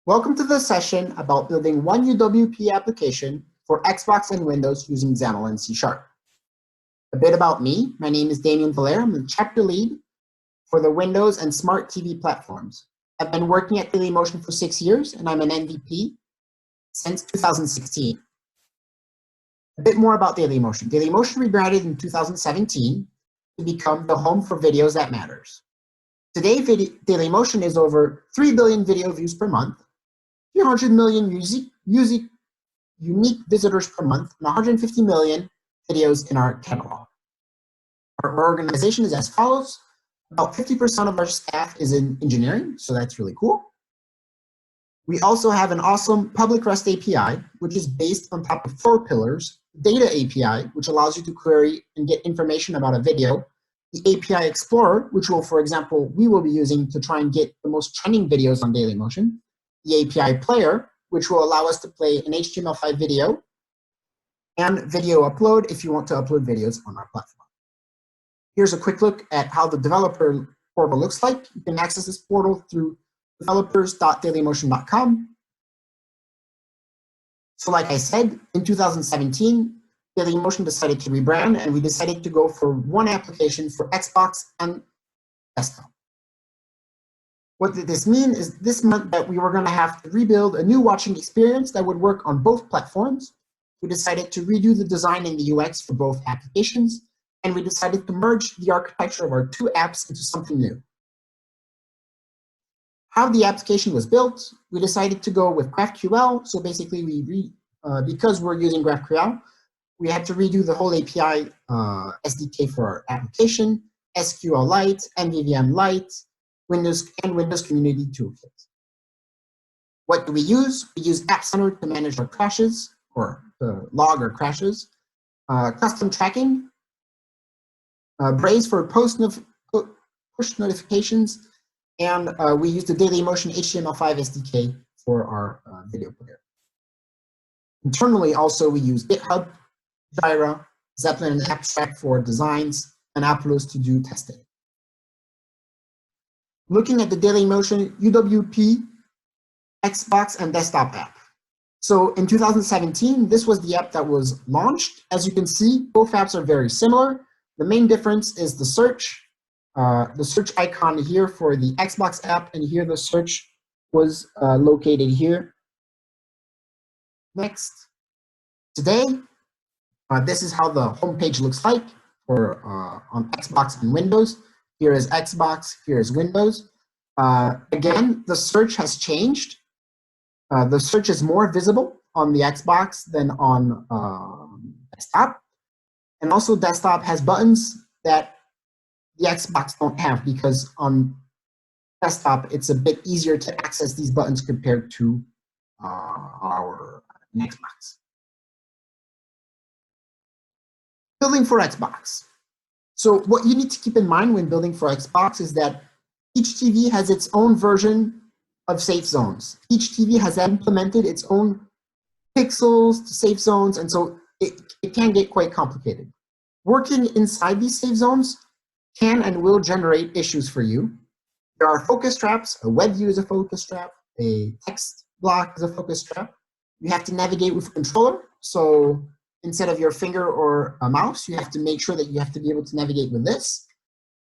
Welcome to the session about building one UWP application for Xbox and Windows using XAML and C#. A bit about me. My name is Damien Delaire. I'm the chapter lead for the Windows and Smart TV platforms. I've been working at Dailymotion for 6 years, and I'm an MVP since 2016. A bit more about Dailymotion. Dailymotion rebranded in 2017 to become the home for videos that matters. Today, Dailymotion is over 3 billion video views per month, 300 million unique visitors per month, and 150 million videos in our catalog. Our organization is as follows. About 50% of our staff is in engineering, so that's really cool. We also have an awesome public REST API, which is based on top of 4 pillars. Data API, which allows you to query and get information about a video. The API Explorer, which will, for example, we will be using to try and get the most trending videos on Dailymotion. The API Player, which will allow us to play an HTML5 video, and video upload if you want to upload videos on our platform. Here's a quick look at how the developer portal looks like. You can access this portal through developers.dailymotion.com. So like I said, in 2017, Dailymotion decided to rebrand, and we decided to go for one application for Xbox and desktop. What did this mean is this meant that we were going to have to rebuild a new watching experience that would work on both platforms. We decided to redo the design and the UX for both applications, and we decided to merge the architecture of our 2 apps into something new. How the application was built, we decided to go with GraphQL. So basically, because we're using GraphQL, we had to redo the whole API SDK for our application, SQLite, MVVM Lite, Windows Community Toolkit. What do we use? We use App Center to manage our crashes, or to log our crashes, custom tracking, Braze for push notifications, and we use the Dailymotion HTML5 SDK for our video player. Internally, also, we use GitHub, Jira, Zeppelin, and Abstract for designs, and Apollos to do testing. Looking at the Dailymotion UWP, Xbox, and desktop app. So in 2017, this was the app that was launched. As you can see, both apps are very similar. The main difference is the search icon here for the Xbox app, and here the search was located here. Next. Today, this is how the homepage looks like for on Xbox and Windows. Here is Xbox, here is Windows. Again, the search has changed. The search is more visible on the Xbox than on desktop. And also desktop has buttons that the Xbox don't have, because on desktop, it's a bit easier to access these buttons compared to our Xbox. Building for Xbox. So what you need to keep in mind when building for Xbox is that each TV has its own version of safe zones. Each TV has implemented its own pixels to safe zones, and so it can get quite complicated. Working inside these safe zones can and will generate issues for you. There are focus traps. A WebView is a focus trap. A text block is a focus trap. You have to navigate with a controller. So instead of your finger or a mouse, you have to make sure that you have to be able to navigate with this.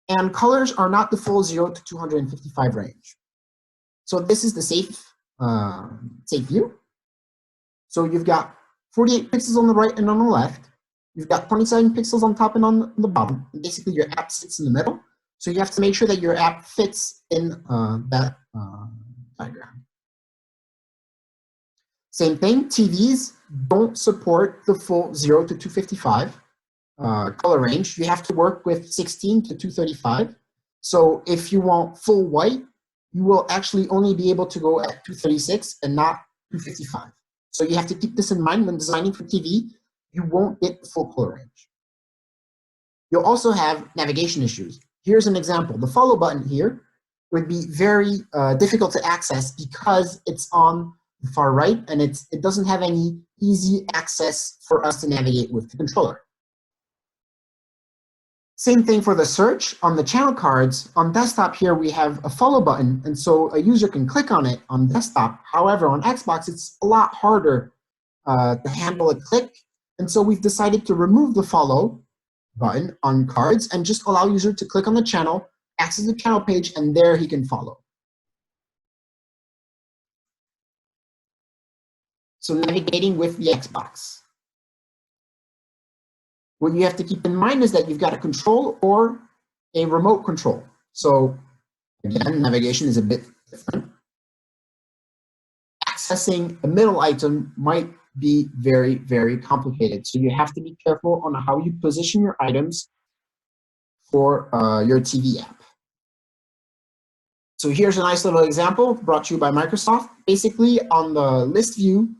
And colors are not the full 0 to 255 range. So this is the safe view. So you've got 48 pixels on the right and on the left. You've got 27 pixels on top and on the bottom. And basically, your app sits in the middle. So you have to make sure that your app fits in that diagram. Same thing, TVs don't support the full 0 to 255 color range. You have to work with 16 to 235. So if you want full white, you will actually only be able to go at 236 and not 255. So you have to keep this in mind when designing for TV. You won't get the full color range. You'll also have navigation issues. Here's an example. The follow button here would be very difficult to access because it's on the far right, and it doesn't have any easy access for us to navigate with the controller. Same thing for the search on the channel cards. On desktop here, we have a follow button, and so a user can click on it on desktop. However, on Xbox, it's a lot harder to handle a click, and so we've decided to remove the follow button on cards and just allow user to click on the channel, access the channel page, and there he can follow. So navigating with the Xbox. What you have to keep in mind is that you've got a control or a remote control. So again, navigation is a bit different. Accessing a middle item might be very, very complicated. So you have to be careful on how you position your items for your TV app. So here's a nice little example brought to you by Microsoft. Basically, on the list view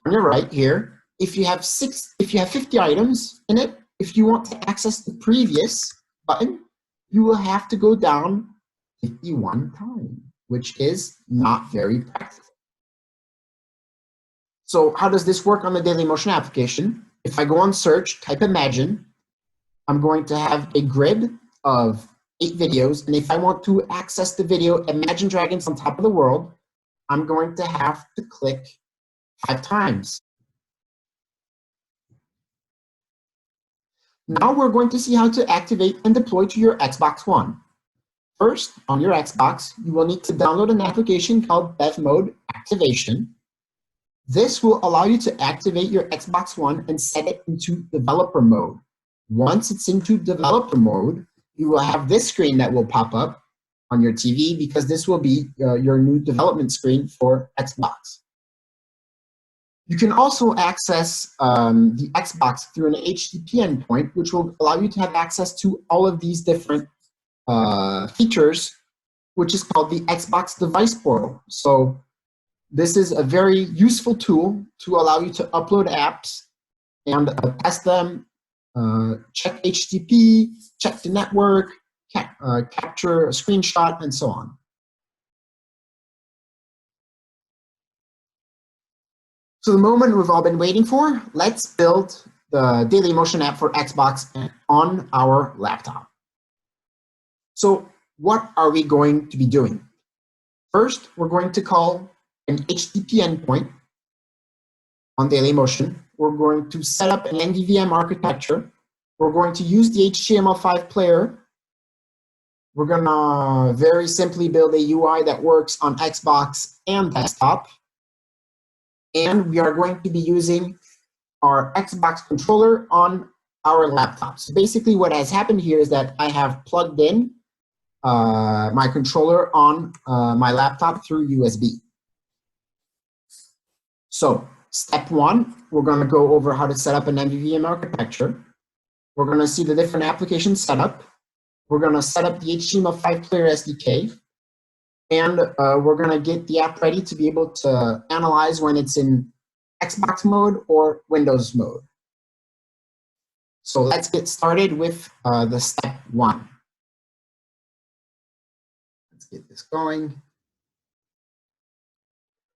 on your right here, if you have 50 items in it, if you want to access the previous button, you will have to go down 51 times, which is not very practical. So how does this work on the Dailymotion application? If I go on search, type imagine, I'm going to have a grid of 8 videos, and if I want to access the video Imagine Dragons on Top of the World, I'm going to have to click 5 times. Now we're going to see how to activate and deploy to your Xbox One. First, on your Xbox, you will need to download an application called Dev Mode Activation. This will allow you to activate your Xbox One and set it into developer mode. Once it's into developer mode, you will have this screen that will pop up on your TV because this will be your new development screen for Xbox. You can also access the Xbox through an HTTP endpoint, which will allow you to have access to all of these different features, which is called the Xbox Device Portal. So this is a very useful tool to allow you to upload apps and test them, check HTTP, check the network, capture a screenshot, and so on. So the moment we've all been waiting for, let's build the Dailymotion app for Xbox on our laptop. So what are we going to be doing? First, we're going to call an HTTP endpoint on Dailymotion. We're going to set up an MVVM architecture. We're going to use the HTML5 player. We're going to very simply build a UI that works on Xbox and desktop. And we are going to be using our Xbox controller on our laptop. So basically what has happened here is that I have plugged in my controller on my laptop through USB. So step 1, we're going to go over how to set up an MVVM architecture. We're going to see the different application setup. We're going to set up the HTML5 Player SDK. And we're going to get the app ready to be able to analyze when it's in Xbox mode or Windows mode. So let's get started with the step 1. Let's get this going.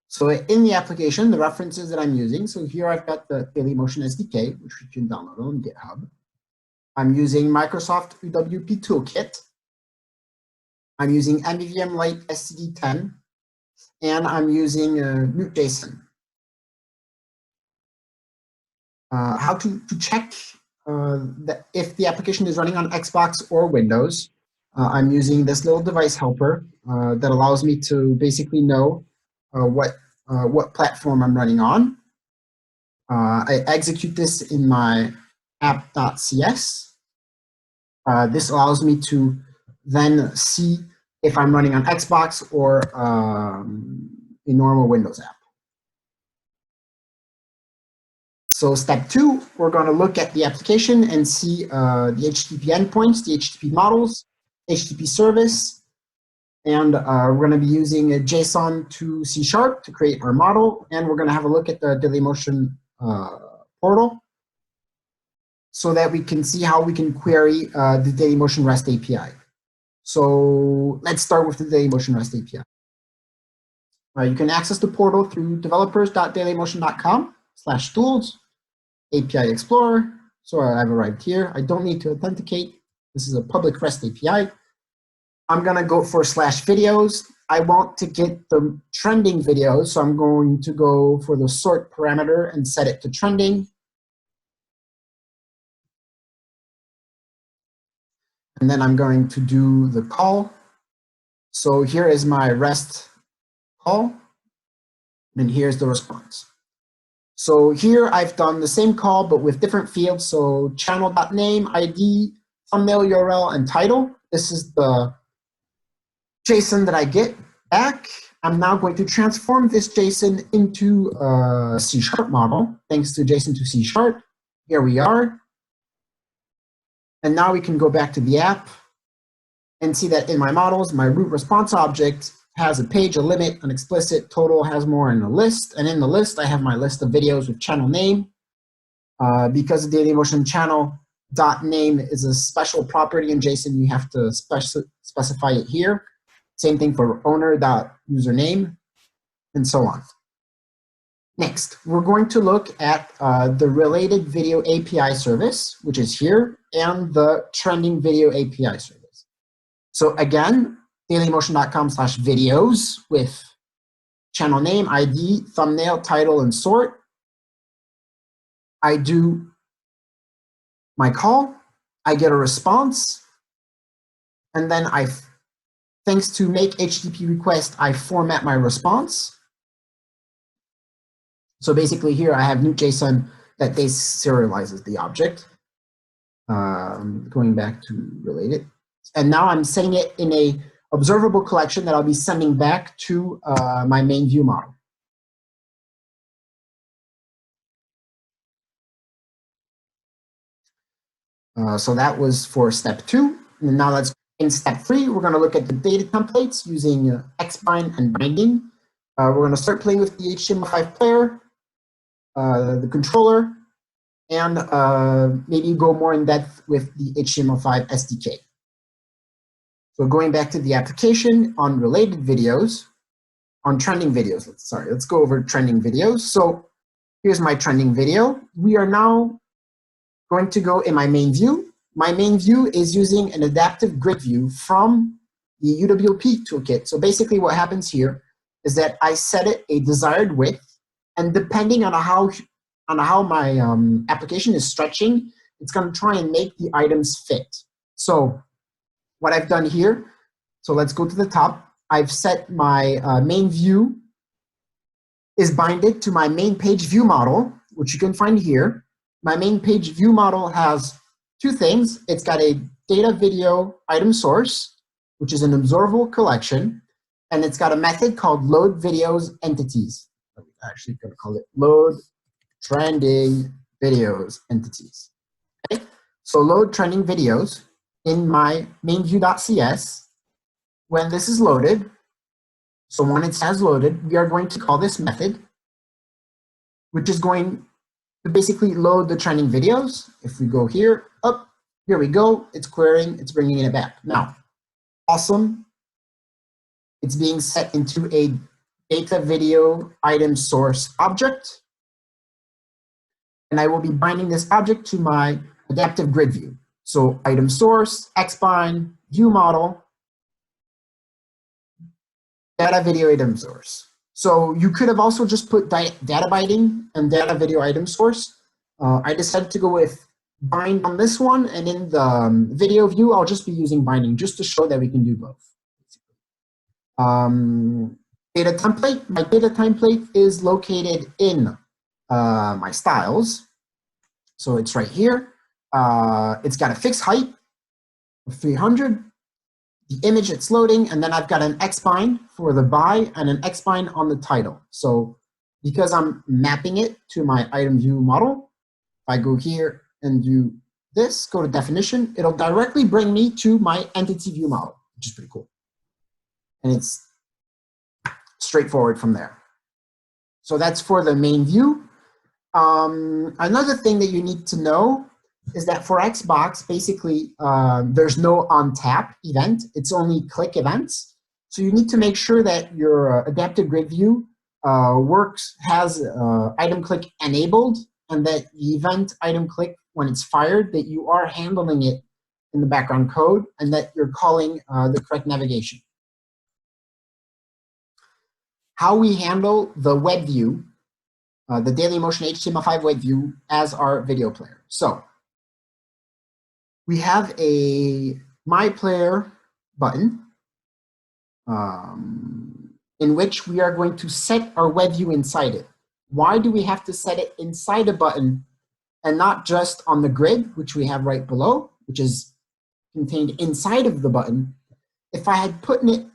So in the application, the references that I'm using, so here I've got the Dailymotion SDK, which you can download on GitHub. I'm using Microsoft UWP Toolkit. I'm using MVVM Lite SCD10, and I'm using Newt.json. How to check if the application is running on Xbox or Windows, I'm using this little device helper that allows me to basically know what platform I'm running on. I execute this in my app.cs. This allows me to then see if I'm running on Xbox or a normal Windows app. So step 2, we're going to look at the application and see the HTTP endpoints, the HTTP models, HTTP service, and we're going to be using a JSON to C# to create our model, and we're going to have a look at the Dailymotion portal so that we can see how we can query the Dailymotion REST API. So let's start with the Dailymotion REST API. You can access the portal through developers.dailymotion.com/tools, API Explorer. So I've arrived here. I don't need to authenticate. This is a public REST API. I'm going to go for /videos. I want to get the trending videos, so I'm going to go for the sort parameter and set it to trending. And then I'm going to do the call. So here is my REST call, and here's the response. So here I've done the same call, but with different fields. So channel.name, ID, thumbnail URL, and title. This is the JSON that I get back. I'm now going to transform this JSON into a C# model, thanks to JSON to C#. Here we are. And now we can go back to the app and see that in my models, my root response object has a page, a limit, an explicit, total, has more, and a list. And in the list, I have my list of videos with channel name. Because the Dailymotion channel.name is a special property in JSON, you have to specify it here. Same thing for owner.username, and so on. Next, we're going to look at the related video API service, which is here, and the trending video API service. So again, dailymotion.com/videos with channel name, ID, thumbnail, title, and sort. I do my call, I get a response, and then thanks to make HTTP request, I format my response. So basically here I have new JSON that serializes the object. Going back to related. And now I'm setting it in a observable collection that I'll be sending back to my main view model. So that was for step 2. And now let's in step 3, we're going to look at the data templates using xbind and binding. We're going to start playing with the HTML5 player, the controller, and maybe go more in depth with the HTML5 SDK. So going back to the application on related videos, on trending videos, let's go over trending videos. So here's my trending video. We are now going to go in my main view. My main view is using an adaptive grid view from the UWP toolkit. So basically what happens here is that I set it a desired width, and depending on how my application is stretching, it's going to try and make the items fit. So what I've done here, so let's go to the top. I've set my main view is binded to my main page view model, which you can find here. My main page view model has 2 things. It's got a data video item source, which is an observable collection, and it's got a method called load videos entities. I'm actually going to call it load trending videos entities. Okay? So load trending videos in my main view.cs. When this is loaded, so when it says loaded, we are going to call this method, which is going to basically load the trending videos. If we go here, up, here we go, it's querying, it's bringing it back. Now, awesome, it's being set into a data video item source object, and I will be binding this object to my adaptive grid view. So item source, xbind, view model, data video item source. So you could have also just put data binding and data video item source. I decided to go with bind on this one, and in the video view, I'll just be using binding just to show that we can do both. Data template. My data template is located in my styles. So it's right here. It's got a fixed height of 300. The image it's loading, and then I've got an xbind for the by and an xbind on the title. So because I'm mapping it to my item view model, if I go here and do this, go to definition, it'll directly bring me to my entity view model, which is pretty cool. And it's straightforward from there. So that's for the main view. Another thing that you need to know is that for Xbox, basically, there's no on tap event. It's only click events. So you need to make sure that your adaptive grid view has item click enabled, and that the event item click, when it's fired, that you are handling it in the background code and that you're calling the correct navigation. How we handle the WebView, the Dailymotion HTML5 WebView as our video player. So we have a My Player button in which we are going to set our WebView inside it. Why do we have to set it inside a button and not just on the grid, which we have right below, which is contained inside of the button? If I had put in it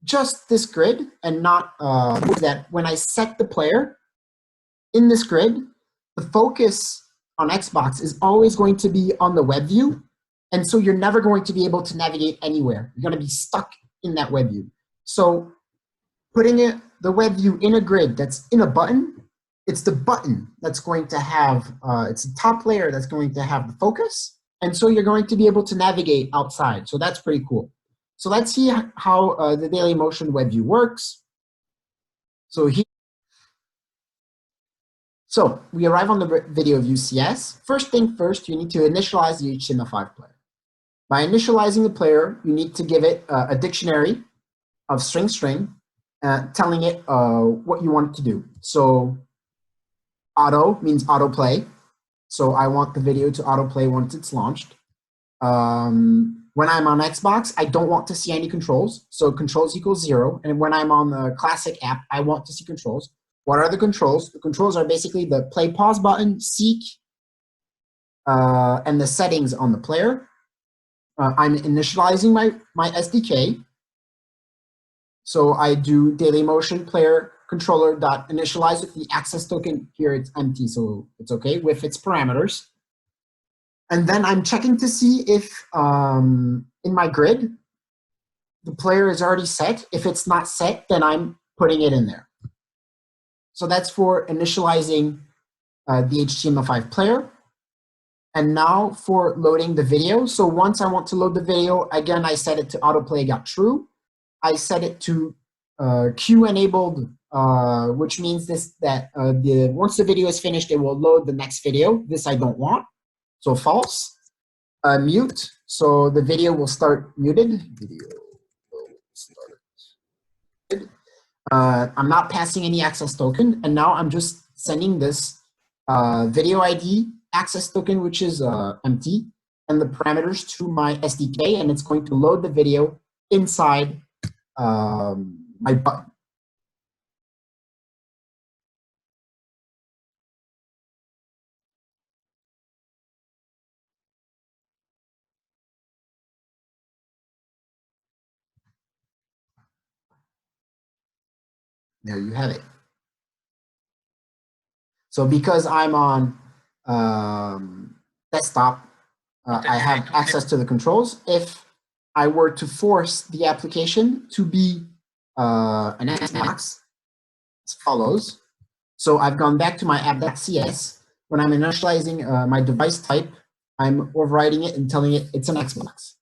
just this grid and not that when I set the player in this grid, the focus on Xbox is always going to be on the WebView, and so you're never going to be able to navigate anywhere. You're going to be stuck in that WebView. So putting the WebView in a grid that's in a button, it's the button that's going to have, it's the top layer that's going to have the focus, and so you're going to be able to navigate outside. So that's pretty cool. So let's see how the Dailymotion WebView works. So here, so we arrive on the video view CS. First thing first, you need to initialize the HTML5 player. By initializing the player, you need to give it a dictionary of string, telling it what you want it to do. So auto means autoplay. So I want the video to autoplay once it's launched. When I'm on Xbox, I don't want to see any controls. So controls equals 0. And when I'm on the classic app, I want to see controls. What are the controls? The controls are basically the play pause button, seek, and the settings on the player. I'm initializing my SDK. So I do Dailymotion Player controller.initialize with the access token. Here it's empty, so it's okay with its parameters. And then I'm checking to see if in my grid, the player is already set. If it's not set, then I'm putting it in there. So that's for initializing the HTML5 player. And now for loading the video. So once I want to load the video, again, I set it to autoplay got true. I set it to queue enabled, which means that once the video is finished, it will load the next video. This I don't want. So false. Mute. So the video will start muted. Video will start. I'm not passing any access token, and now I'm just sending this video ID access token, which is empty, and the parameters to my SDK, and it's going to load the video inside my button. There you have it. So because I'm on desktop, I have access to the controls. If I were to force the application to be an Xbox, as follows. So I've gone back to my app.cs. When I'm initializing my device type, I'm overriding it and telling it it's an Xbox.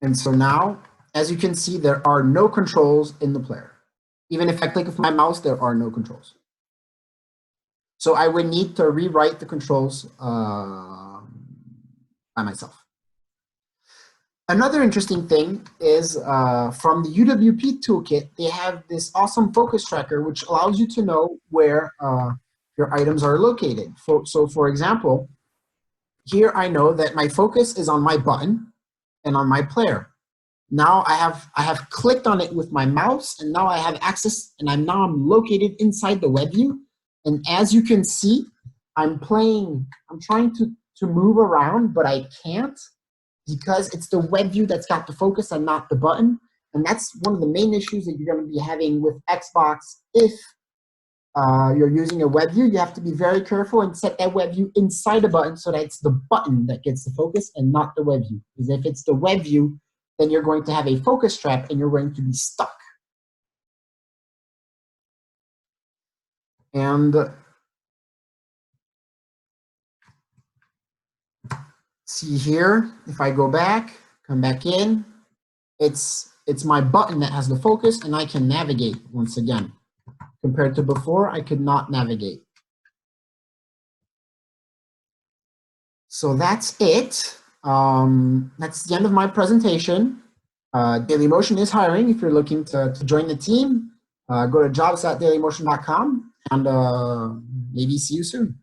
And so now, as you can see, there are no controls in the player. Even if I click with my mouse, there are no controls. So I would need to rewrite the controls by myself. Another interesting thing is from the UWP toolkit, they have this awesome focus tracker, which allows you to know where your items are located. So for example, here I know that my focus is on my button and on my player. Now I have clicked on it with my mouse, and now I have access, and I'm located inside the WebView. And as you can see, I'm trying to move around, but I can't because it's the WebView that's got the focus and not the button. And that's one of the main issues that you're going to be having with Xbox. If you're using a WebView, you have to be very careful and set that WebView inside a button so that it's the button that gets the focus and not the WebView. Because if it's the WebView, then you're going to have a focus trap and you're going to be stuck. And see here, if I go back, come back in, it's my button that has the focus, and I can navigate once again. Compared to before, I could not navigate. So that's it. That's the end of my presentation. Dailymotion is hiring. If you're looking to join the team, go to jobs.dailymotion.com, and maybe see you soon.